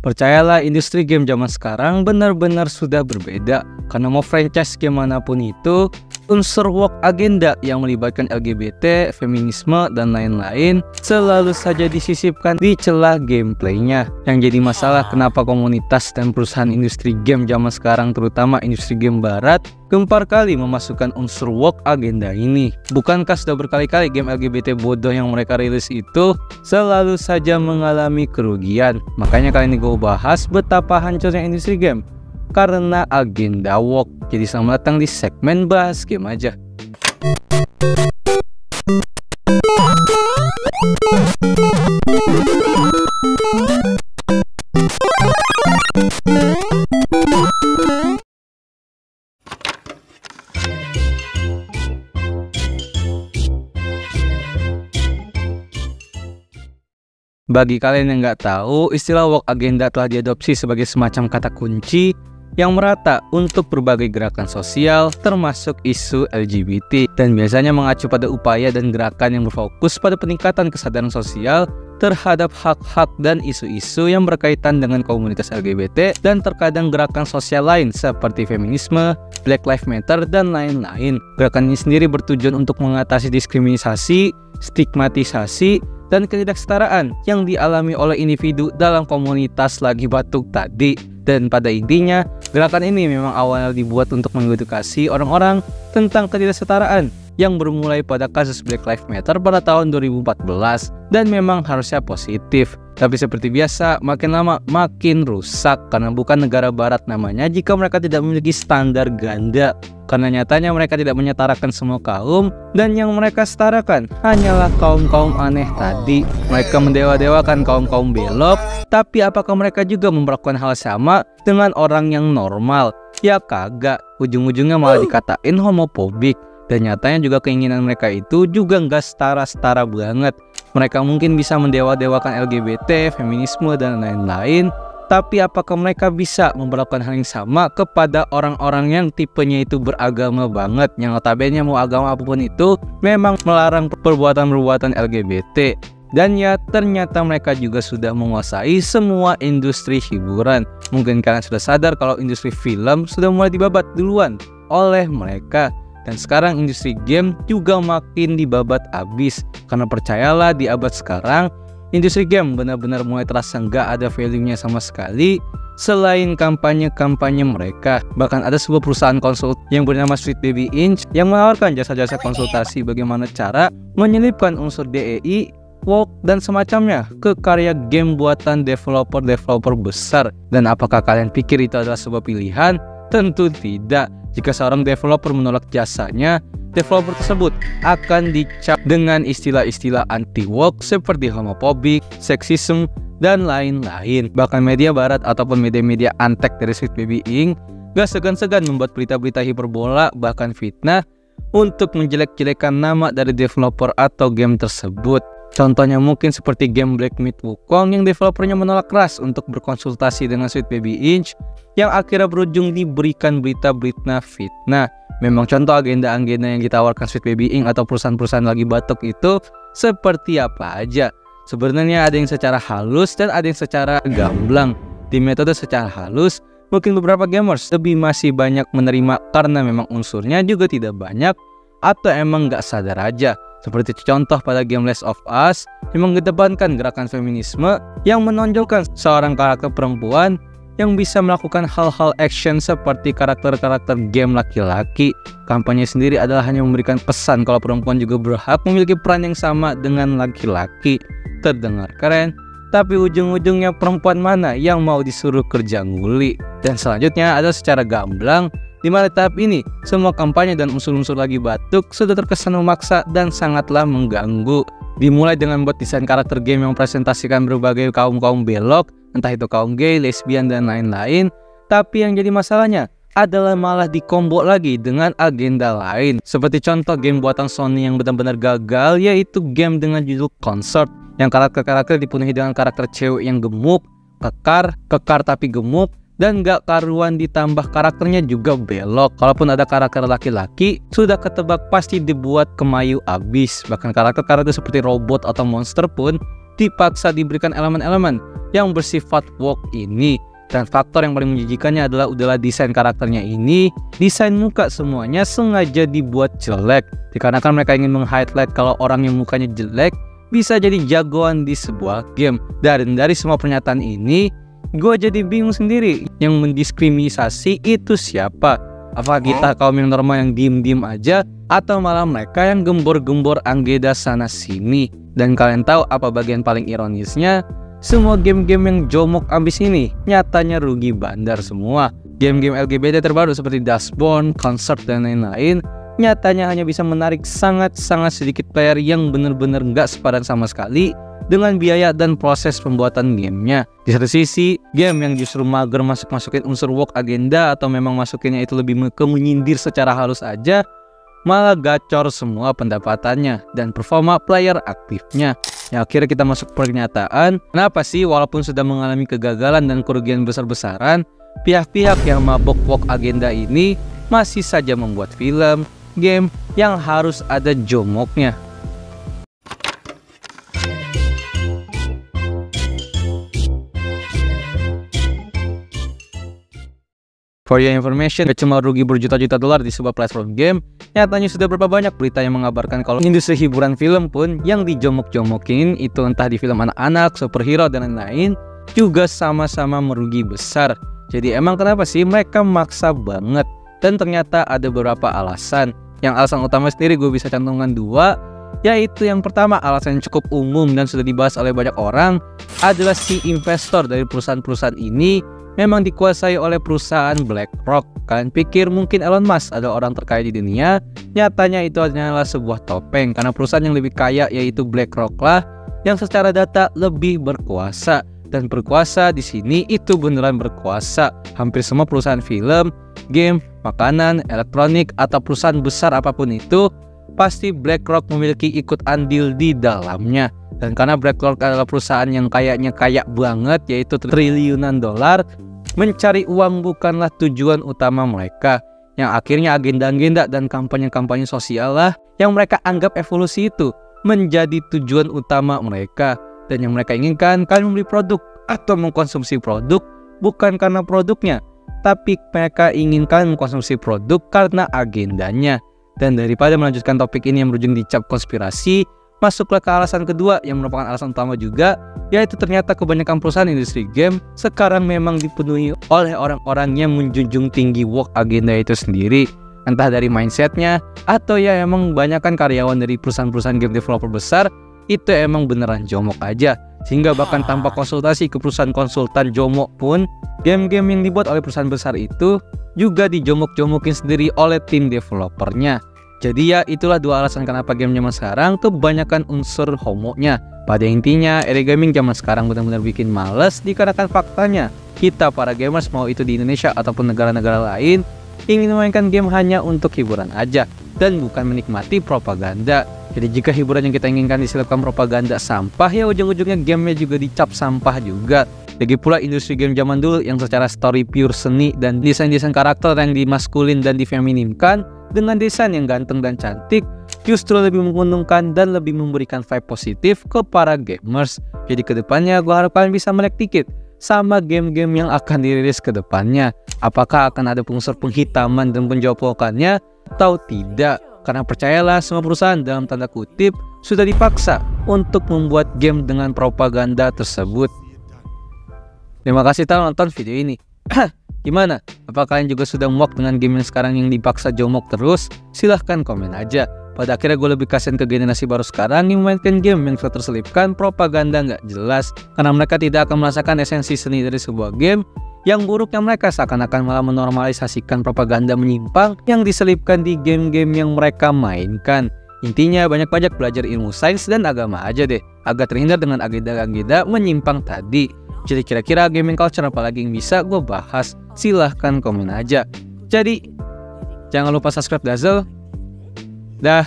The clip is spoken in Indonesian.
Percayalah, industri game zaman sekarang benar-benar sudah berbeda. Karena mau franchise game manapun itu, unsur woke agenda yang melibatkan LGBT, feminisme, dan lain-lain selalu saja disisipkan di celah gameplaynya. Yang jadi masalah kenapa komunitas dan perusahaan industri game zaman sekarang, terutama industri game barat, gempar kali memasukkan unsur woke agenda ini. Bukankah sudah berkali-kali game LGBT bodoh yang mereka rilis itu selalu saja mengalami kerugian? Makanya kali ini gue bahas betapa hancurnya industri game karena agenda woke. Jadi selamat datang di segmen bahas game aja. Bagi kalian yang nggak tahu, istilah woke agenda telah diadopsi sebagai semacam kata kunci yang merata untuk berbagai gerakan sosial termasuk isu LGBT, dan biasanya mengacu pada upaya dan gerakan yang berfokus pada peningkatan kesadaran sosial terhadap hak-hak dan isu-isu yang berkaitan dengan komunitas LGBT, dan terkadang gerakan sosial lain seperti feminisme, Black Lives Matter, dan lain-lain. Gerakan ini sendiri bertujuan untuk mengatasi diskriminasi, stigmatisasi, dan ketidaksetaraan yang dialami oleh individu dalam komunitas lagi batuk tadi. Dan pada intinya, gerakan ini memang awalnya dibuat untuk mengedukasi orang-orang tentang ketidaksetaraan yang bermulai pada kasus Black Lives Matter pada tahun 2014, dan memang harusnya positif. Tapi seperti biasa, makin lama makin rusak karena bukan negara barat namanya jika mereka tidak memiliki standar ganda. Karena nyatanya mereka tidak menyetarakan semua kaum, dan yang mereka setarakan hanyalah kaum-kaum aneh tadi. Mereka mendewa-dewakan kaum-kaum belok, tapi apakah mereka juga memperlakukan hal sama dengan orang yang normal? Ya kagak, ujung-ujungnya malah dikatain homofobik. Dan nyatanya juga keinginan mereka itu juga nggak setara-setara banget. Mereka mungkin bisa mendewa-dewakan LGBT, feminisme, dan lain-lain, tapi apakah mereka bisa memperlakukan hal yang sama kepada orang-orang yang tipenya itu beragama banget, yang notabene mau agama apapun itu memang melarang perbuatan-perbuatan LGBT? Dan ya, ternyata mereka juga sudah menguasai semua industri hiburan. Mungkin kalian sudah sadar kalau industri film sudah mulai dibabat duluan oleh mereka. Dan sekarang industri game juga makin dibabat abis. Karena percayalah, di abad sekarang industri game benar-benar mulai terasa nggak ada value-nya sama sekali selain kampanye-kampanye mereka. Bahkan ada sebuah perusahaan konsult yang bernama Sweet Baby Inc yang menawarkan jasa-jasa konsultasi bagaimana cara menyelipkan unsur DEI, woke, dan semacamnya ke karya game buatan developer-developer besar. Dan apakah kalian pikir itu adalah sebuah pilihan? Tentu tidak. Jika seorang developer menolak jasanya, developer tersebut akan dicap dengan istilah-istilah anti-woke seperti homofobik, seksisme, dan lain-lain. Bahkan media barat ataupun media-media antek dari Sweet Baby Inc gak segan-segan membuat berita-berita hiperbola, bahkan fitnah, untuk menjelek-jelekan nama dari developer atau game tersebut. Contohnya mungkin seperti game Black Myth Wukong yang developernya menolak keras untuk berkonsultasi dengan Sweet Baby Inc yang akhirnya berujung diberikan berita-berita fitnah. Memang contoh agenda-agenda yang ditawarkan Sweet Baby Inc atau perusahaan-perusahaan lagi batuk itu seperti apa aja? Sebenarnya ada yang secara halus dan ada yang secara gamblang. Di metode secara halus, mungkin beberapa gamers lebih masih banyak menerima karena memang unsurnya juga tidak banyak, atau emang gak sadar aja. Seperti contoh pada game Last of Us yang mengedepankan gerakan feminisme yang menonjolkan seorang karakter perempuan yang bisa melakukan hal-hal action seperti karakter-karakter game laki-laki. Kampanye sendiri adalah hanya memberikan pesan kalau perempuan juga berhak memiliki peran yang sama dengan laki-laki. Terdengar keren, tapi ujung-ujungnya perempuan mana yang mau disuruh kerja nguli? Dan selanjutnya ada secara gamblang, di mana tahap ini semua kampanye dan unsur-unsur lagi batuk sudah terkesan memaksa dan sangatlah mengganggu. Dimulai dengan buat desain karakter game yang presentasikan berbagai kaum-kaum belok, entah itu kaum gay, lesbian, dan lain-lain. Tapi yang jadi masalahnya adalah malah dikombo lagi dengan agenda lain. Seperti contoh game buatan Sony yang benar-benar gagal, yaitu game dengan judul Consort, yang karakter-karakter dipenuhi dengan karakter cewek yang gemuk, kekar tapi gemuk, dan gak karuan, ditambah karakternya juga belok. Kalaupun ada karakter laki-laki, sudah ketebak pasti dibuat kemayu abis. Bahkan karakter-karakter seperti robot atau monster pun dipaksa diberikan elemen-elemen yang bersifat woke ini. Dan faktor yang paling menjijikannya adalah desain karakternya ini, desain muka semuanya sengaja dibuat jelek. Dikarenakan mereka ingin meng-highlight kalau orang yang mukanya jelek bisa jadi jagoan di sebuah game. Dan dari semua pernyataan ini, gue jadi bingung sendiri, yang mendiskriminasi itu siapa? Apakah kita kaum yang normal yang diem-diem aja, atau malah mereka yang gembor-gembor anggeda sana sini? Dan kalian tahu apa bagian paling ironisnya? Semua game-game yang jomok ambis ini nyatanya rugi bandar semua. Game-game LGBT terbaru seperti Dustborn, Concert, dan lain-lain nyatanya hanya bisa menarik sangat-sangat sedikit player yang bener-bener nggak sepadan sama sekali dengan biaya dan proses pembuatan gamenya. Di satu sisi, game yang justru mager masukin unsur woke agenda atau memang masukinnya itu lebih ke menyindir secara halus aja, malah gacor semua pendapatannya dan performa player aktifnya. Ya, akhirnya kita masuk pernyataan, kenapa sih walaupun sudah mengalami kegagalan dan kerugian besar-besaran, pihak-pihak yang mabok woke agenda ini masih saja membuat film, game yang harus ada jomoknya. For your information, gak cuma rugi berjuta-juta dolar di sebuah platform game, nyatanya sudah berapa banyak berita yang mengabarkan kalau industri hiburan film pun yang dijomok-jomokin, itu entah di film anak-anak, superhero, dan lain-lain, juga sama-sama merugi besar. Jadi emang kenapa sih mereka maksa banget? Dan ternyata ada beberapa alasan. Yang alasan utama sendiri gue bisa cantumkan dua, yaitu yang pertama, alasan yang cukup umum dan sudah dibahas oleh banyak orang, adalah si investor dari perusahaan-perusahaan ini memang dikuasai oleh perusahaan BlackRock. Kalian pikir mungkin Elon Musk adalah orang terkaya di dunia? Nyatanya itu hanyalah sebuah topeng, karena perusahaan yang lebih kaya yaitu BlackRock lah yang secara data lebih berkuasa. Dan berkuasa di sini itu beneran berkuasa. Hampir semua perusahaan film, game, makanan, elektronik, atau perusahaan besar apapun itu, pasti BlackRock memiliki ikut andil di dalamnya. Dan karena BlackRock adalah perusahaan yang kayaknya kaya banget, yaitu triliunan dolar, mencari uang bukanlah tujuan utama mereka. Yang akhirnya agenda-agenda dan kampanye-kampanye sosial lah yang mereka anggap evolusi itu menjadi tujuan utama mereka. Dan yang mereka inginkan, kalian membeli produk atau mengkonsumsi produk bukan karena produknya, tapi mereka inginkan mengkonsumsi produk karena agendanya. Dan daripada melanjutkan topik ini yang berujung di cap konspirasi, masuklah ke alasan kedua yang merupakan alasan utama juga, yaitu ternyata kebanyakan perusahaan industri game sekarang memang dipenuhi oleh orang-orang yang menjunjung tinggi woke agenda itu sendiri. Entah dari mindsetnya, atau ya emang banyakkan karyawan dari perusahaan-perusahaan game developer besar itu emang beneran jomok aja. Sehingga bahkan tanpa konsultasi ke perusahaan konsultan jomok pun, game-game yang dibuat oleh perusahaan besar itu juga dijomok-jomokin sendiri oleh tim developernya. Jadi ya itulah dua alasan kenapa game zaman sekarang tuh kebanyakan unsur homonya. Pada intinya, era gaming zaman sekarang benar-benar bikin males dikarenakan faktanya kita para gamers, mau itu di Indonesia ataupun negara-negara lain, ingin memainkan game hanya untuk hiburan aja dan bukan menikmati propaganda. Jadi jika hiburan yang kita inginkan diselipkan propaganda sampah, ya ujung-ujungnya gamenya juga dicap sampah juga. Lagi pula industri game zaman dulu yang secara story pure seni dan desain-desain karakter yang dimaskulin dan difeminimkan dengan desain yang ganteng dan cantik justru lebih menguntungkan dan lebih memberikan vibe positif ke para gamers. Jadi kedepannya gue harap kalian bisa melek dikit sama game-game yang akan dirilis kedepannya. Apakah akan ada unsur penghitaman dan penjoplokannya atau tidak? Karena percayalah, semua perusahaan dalam tanda kutip sudah dipaksa untuk membuat game dengan propaganda tersebut. Terima kasih telah nonton video ini. Gimana? Apakah kalian juga sudah muak dengan game yang sekarang yang dipaksa jomok terus? Silahkan komen aja. Pada akhirnya gue lebih kasihan ke generasi baru sekarang yang memainkan game yang sudah terselipkan propaganda nggak jelas. Karena mereka tidak akan merasakan esensi seni dari sebuah game. Yang buruknya mereka seakan-akan malah menormalisasikan propaganda menyimpang yang diselipkan di game-game yang mereka mainkan. Intinya banyak-banyak belajar ilmu sains dan agama aja deh, agar terhindar dengan agenda-agenda menyimpang tadi. Jadi kira-kira gaming culture apalagi yang bisa gue bahas? Silahkan komen aja. Jadi jangan lupa subscribe Dazzle. Dah.